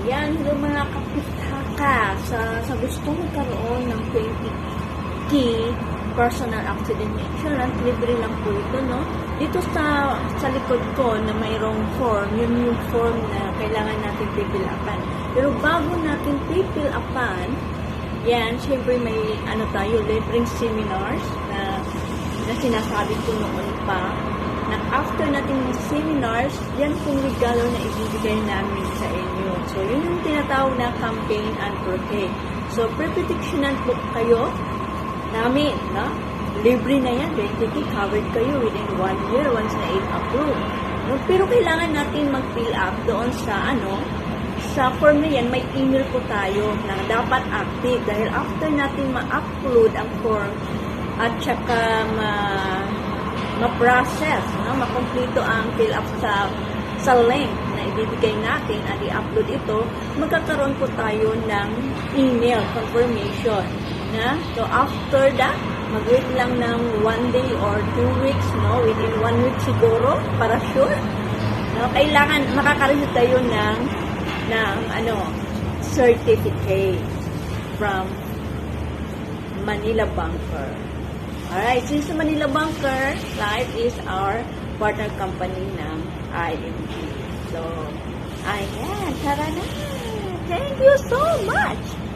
Yan, hello mga kapitaka. Sa gusto magkaroon ng 20K personal accident insurance, libre lang po ito, no? Dito sa likod ko na mayroong form, yung form na kailangan natin pipilapan. Pero bago natin pipilapan, yan, syempre may tayo, libreng seminars na sinasabi ko noon pa, na after nating seminars, yan pong regalo na ibibigay namin sa inyo. So, yun yung tinatawag na campaign and protect. So, pre-predictionan po kayo namin, no? Libre na yan, 20K covered kayo within 1 year once na i-approve. No? Pero kailangan natin mag-fill up doon sa sa form na yan, may email po tayo na dapat active dahil after natin ma-upload ang form at saka ma-process, no? Makompleto ang fill up sa link na ibibigay natin at i-upload ito, magkakaroon po tayo ng email confirmation. Na? So, after that, mag-wait lang ng 1 day or 2 weeks, no? Within 1 week siguro, para sure. No? Kailangan, makakaroon tayo ng certificate from Manila Banker. Alright, since Manila Banker, Life is our partner company ng IMG. So, ayan, tara na. Thank you so much!